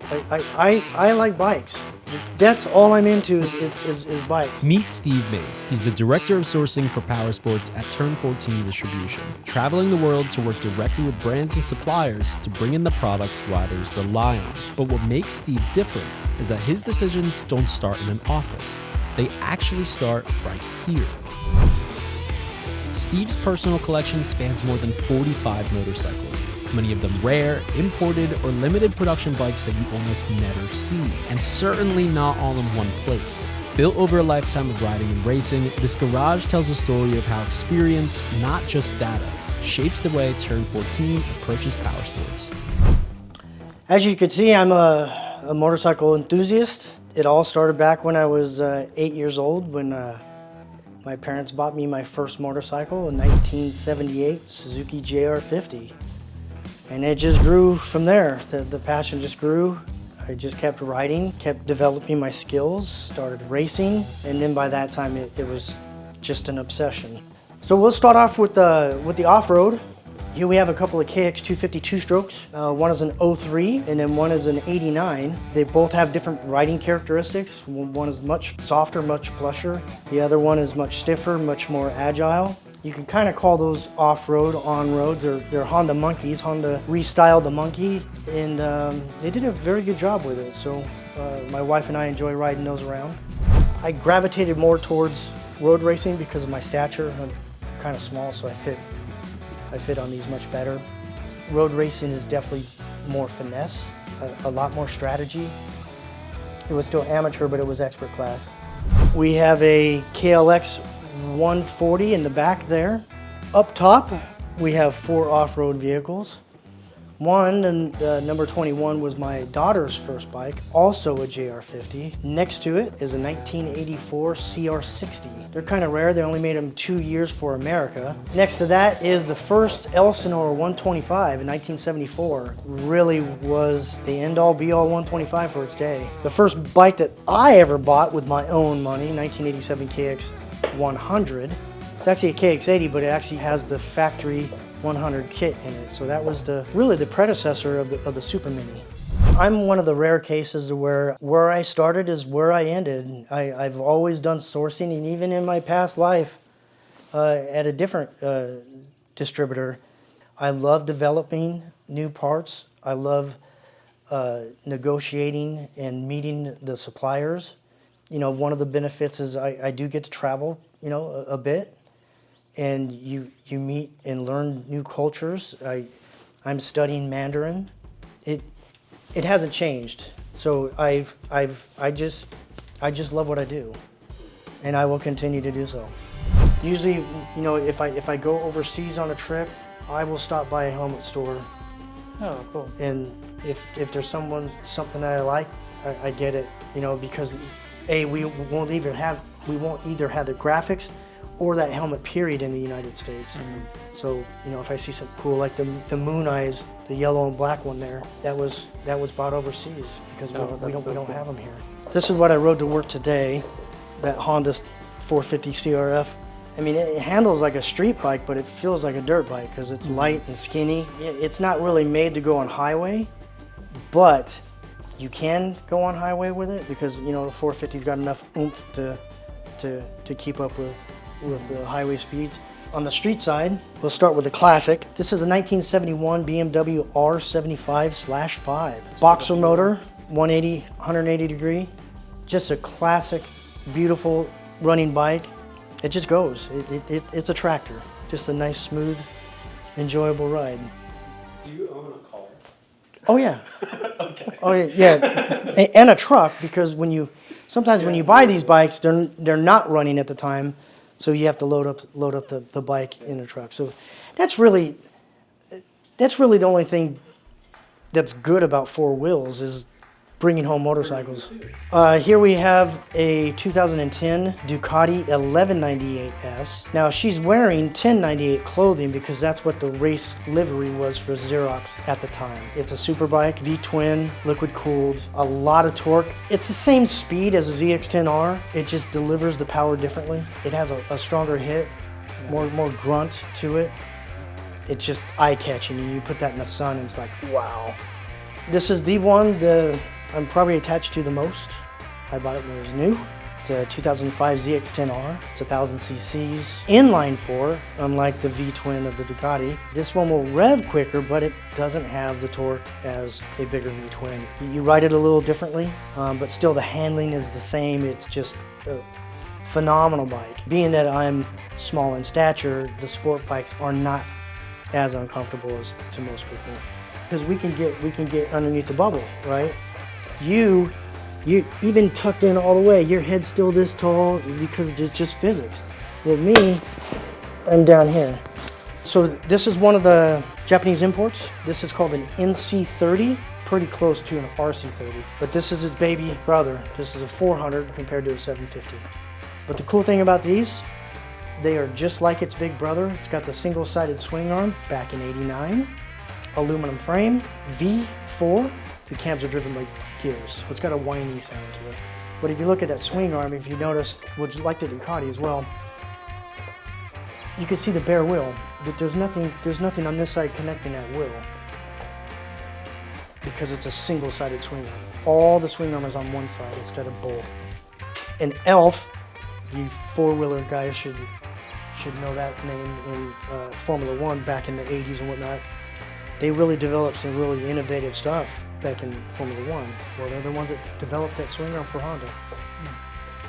I like bikes. That's all I'm into is bikes. Meet Steve Mays. He's the director of sourcing for powersports at Turn 14 Distribution, traveling the world to work directly with brands and suppliers to bring in the products riders rely on. But what makes Steve different is that his decisions don't start in an office. They actually start right here. Steve's personal collection spans more than 45 motorcycles, many of them rare, imported, or limited production bikes that you almost never see, and certainly not all in one place. Built over a lifetime of riding and racing, this garage tells a story of how experience, not just data, shapes the way Turn 14 approaches powersports. As you can see, I'm a motorcycle enthusiast. It all started back when I was 8 years old, when my parents bought me my first motorcycle, a 1978 Suzuki JR50. And it just grew from there. The passion just grew. I just kept riding, kept developing my skills, started racing, and then by that time it was just an obsession. So we'll start off with the off-road. Here we have a couple of KX 250 two-strokes. One is an 03 and then one is an 89. They both have different riding characteristics. One is much softer, much plusher. The other one is much stiffer, much more agile. You can kind of call those off-road, on-road. They're Honda monkeys. Honda restyled the monkey, and they did a very good job with it. So my wife and I enjoy riding those around. I gravitated more towards road racing because of my stature. I'm kind of small, so I fit on these much better. Road racing is definitely more finesse, a lot more strategy. It was still amateur, but it was expert class. We have a KLX 140 in the back there. Up top, we have 4 off-road vehicles. One, number 21, was my daughter's first bike, also a JR50. Next to it is a 1984 CR60. They're kind of rare, they only made them 2 years for America. Next to that is the first Elsinore 125 in 1974. Really was the end-all be-all 125 for its day. The first bike that I ever bought with my own money, 1987 KX 100. It's actually a KX80, but it actually has the factory 100 kit in it. So that was really the predecessor of the Super Mini. I'm one of the rare cases where I started is where I ended. I've always done sourcing, and even in my past life at a different distributor, I love developing new parts. I love negotiating and meeting the suppliers. You know, one of the benefits is I do get to travel, you know, a bit. And you meet and learn new cultures. I'm studying Mandarin. It hasn't changed. So I just love what I do, and I will continue to do so. Usually, you know, if I go overseas on a trip, I will stop by a helmet store. Oh, cool. And if there's something that I like, I get it. You know, because we won't either have the graphics or that helmet period in the United States. Mm-hmm. So, you know, if I see something cool like the Moon Eyes, the yellow and black one there, that was bought overseas because we don't have them here. This is what I rode to work today, that Honda 450 CRF. I mean, it handles like a street bike, but it feels like a dirt bike because it's light and skinny. It's not really made to go on highway, but you can go on highway with it because, you know, the 450's got enough oomph to keep up with the highway speeds. On the street side, we'll start with the classic. This is a 1971 BMW R75/5. Boxer motor, 180 degree. Just a classic, beautiful running bike. It just goes. It's a tractor. Just a nice, smooth, enjoyable ride. Do you own a car? Oh yeah. Okay. Oh yeah. And a truck, because sometimes when you buy these bikes, they're not running at the time. So you have to load up the bike in the truck. So that's really the only thing that's good about four wheels is bringing home motorcycles. Here we have a 2010 Ducati 1198S. Now she's wearing 1098 clothing because that's what the race livery was for Xerox at the time. It's a super bike, V-twin, liquid cooled, a lot of torque. It's the same speed as a ZX-10R. It just delivers the power differently. It has a stronger hit, more grunt to it. It's just eye-catching, and you put that in the sun and it's like, wow. This is the one, the I'm probably attached to the most. I bought it when it was new. It's a 2005 ZX-10R. It's 1,000 cc's. Inline 4, unlike the V-twin of the Ducati. This one will rev quicker, but it doesn't have the torque as a bigger V-twin. You ride it a little differently, but still the handling is the same. It's just a phenomenal bike. Being that I'm small in stature, the sport bikes are not as uncomfortable as to most people. Because we can get underneath the bubble, right? You're even tucked in all the way. Your head's still this tall because it's just physics. With me, I'm down here. So this is one of the Japanese imports. This is called an NC30, pretty close to an RC30. But this is its baby brother. This is a 400 compared to a 750. But the cool thing about these, they are just like its big brother. It's got the single-sided swing arm back in '89, aluminum frame, V4. The cams are driven by gears, so it's got a whiny sound to it. But if you look at that swing arm, if you notice, which like the Ducati as well, you can see the bare wheel. There's nothing on this side connecting that wheel because it's a single-sided swing arm. All the swing arm is on one side instead of both. And ELF, you four-wheeler guys should know that name in Formula One back in the 80s and whatnot. They really developed some really innovative stuff back in Formula One. Well, they're the ones that developed that swing arm for Honda.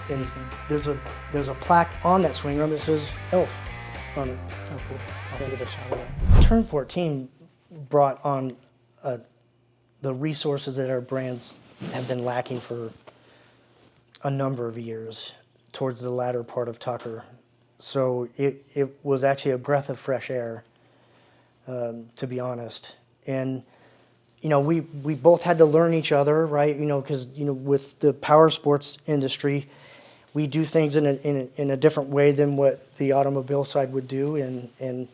And there's a plaque on that swing arm that says ELF on it. Oh, cool. I'll take a shot of that. Turn 14 brought on the resources that our brands have been lacking for a number of years towards the latter part of Tucker. So it was actually a breath of fresh air, to be honest. And you know, we both had to learn each other, right? You know, because you know, with the power sports industry, we do things in a different way than what the automobile side would do, and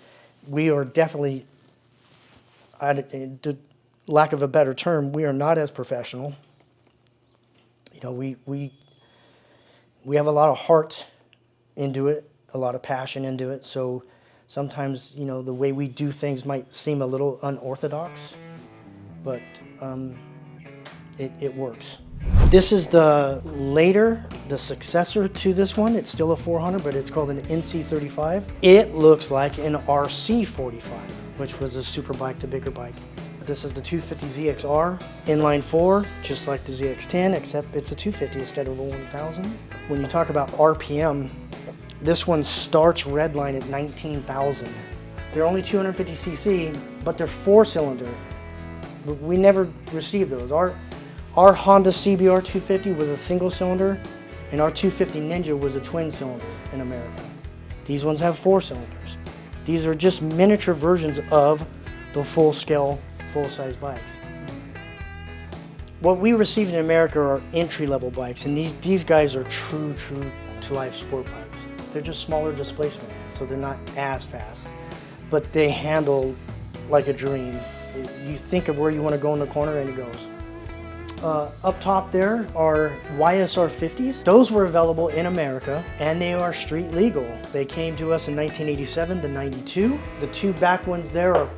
we are definitely, the lack of a better term, we are not as professional. You know, we have a lot of heart into it, a lot of passion into it. So sometimes, you know, the way we do things might seem a little unorthodox, but it works. This is the successor to this one. It's still a 400, but it's called an NC35. It looks like an RC45, which was a super bike, the bigger bike. This is the 250 ZXR, inline 4, just like the ZX10, except it's a 250 instead of a 1000. When you talk about RPM, this one starts redline at 19,000. They're only 250 cc, but they're 4-cylinder. We never received those. Our Honda CBR 250 was a single cylinder, and our 250 Ninja was a twin cylinder in America. These ones have 4 cylinders. These are just miniature versions of the full-scale, full-size bikes. What we receive in America are entry-level bikes, and these guys are true to life sport bikes. They're just smaller displacement, so they're not as fast, but they handle like a dream. You think of where you want to go in the corner and it goes. Up top there are YSR 50s. Those were available in America and they are street legal. They came to us in 1987 to 92. The two back ones there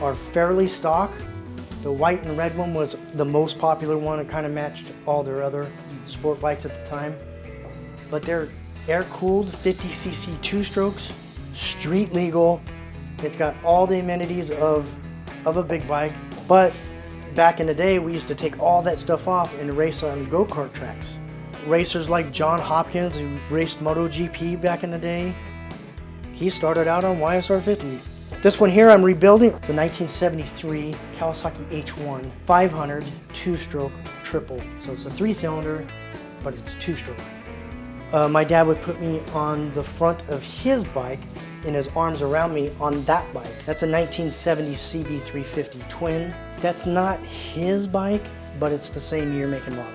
are fairly stock. The white and red one was the most popular one. It kind of matched all their other sport bikes at the time. But they're air-cooled 50cc two-strokes, street legal. It's got all the amenities of a big bike, but back in the day, we used to take all that stuff off and race on go-kart tracks. Racers like John Hopkins, who raced MotoGP back in the day, he started out on YSR 50. This one here I'm rebuilding. It's a 1973 Kawasaki H1 500 two-stroke triple. So it's a 3-cylinder, but it's 2-stroke. My dad would put me on the front of his bike and his arms around me on that bike. That's a 1970 CB350 twin. That's not his bike, but it's the same year, make, and model.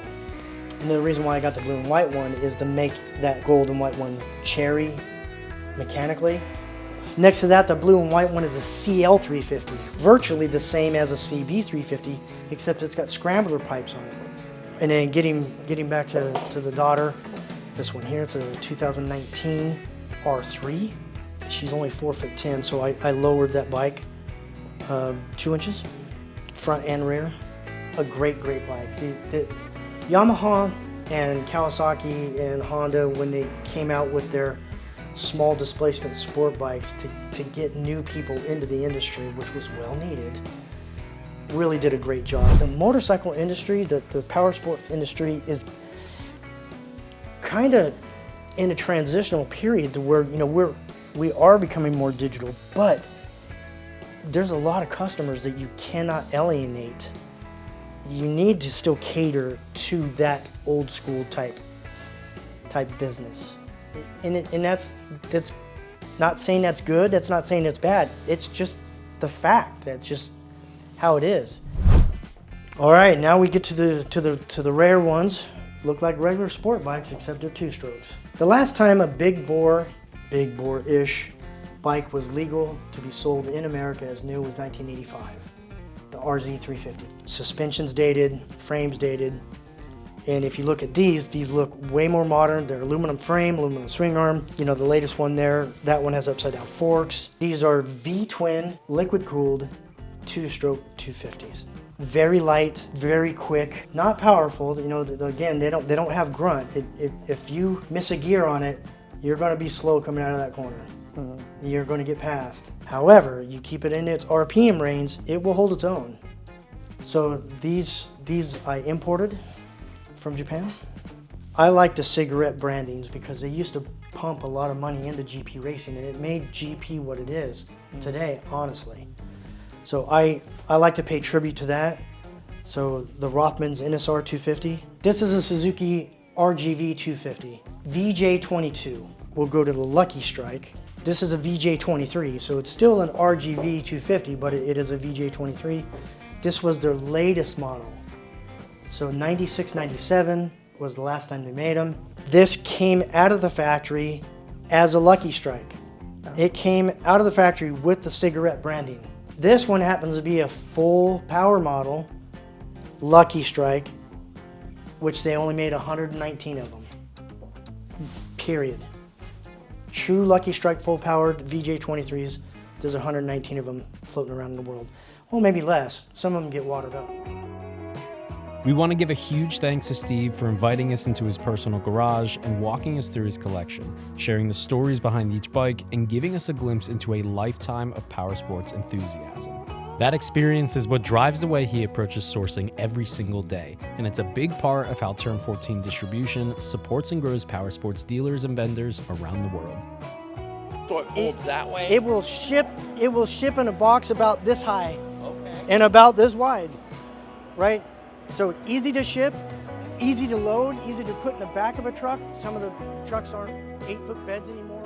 And the reason why I got the blue and white one is to make that gold and white one cherry mechanically. Next to that, the blue and white one is a CL350, virtually the same as a CB350, except it's got scrambler pipes on it. And then getting back to the daughter, this one here, it's a 2019 R3. She's only 4'10", so I lowered that bike 2 inches, front and rear. a great bike. The Yamaha and Kawasaki and Honda, when they came out with their small displacement sport bikes to get new people into the industry, which was well needed, really did a great job. The motorcycle industry, the power sports industry is kind of in a transitional period to where, you know, we are becoming more digital, but there's a lot of customers that you cannot alienate. You need to still cater to that old school type business. And that's not saying that's good, that's not saying it's bad. It's just the fact. That's just how it is. All right, now we get to the rare ones. Look like regular sport bikes, except they're two-strokes. The last time a big bore-ish bike was legal to be sold in America as new was 1985, the RZ350. Suspension's dated, frame's dated, and if you look at these look way more modern. They're aluminum frame, aluminum swing arm. You know, the latest one there, that one has upside down forks. These are V-twin, liquid-cooled, two-stroke 250s. Very light, very quick, not powerful. You know, again, they don't have grunt. If you miss a gear on it, you're going to be slow coming out of that corner. Mm-hmm. You're going to get past. However, you keep it in its RPM range, it will hold its own. So these I imported from Japan. I like the cigarette brandings because they used to pump a lot of money into GP racing, and it made GP what it is today, honestly. So I like to pay tribute to that. So the Rothman's NSR 250. This is a Suzuki RGV 250. VJ22. We'll go to the Lucky Strike. This is a VJ23, so it's still an RGV 250, but it is a VJ23. This was their latest model. So 96, 97 was the last time they made them. This came out of the factory as a Lucky Strike. It came out of the factory with the cigarette branding. This one happens to be a full power model, Lucky Strike, which they only made 119 of them, period. True Lucky Strike full powered VJ23s, there's 119 of them floating around in the world. Well, maybe less. Some of them get watered up. We want to give a huge thanks to Steve for inviting us into his personal garage and walking us through his collection, sharing the stories behind each bike, and giving us a glimpse into a lifetime of power sports enthusiasm. That experience is what drives the way he approaches sourcing every single day, and it's a big part of how Turn 14 Distribution supports and grows power sports dealers and vendors around the world. So it folds that way? It will ship in a box about this high, Okay. and about this wide, right? So easy to ship, easy to load, easy to put in the back of a truck. Some of the trucks aren't 8-foot beds anymore.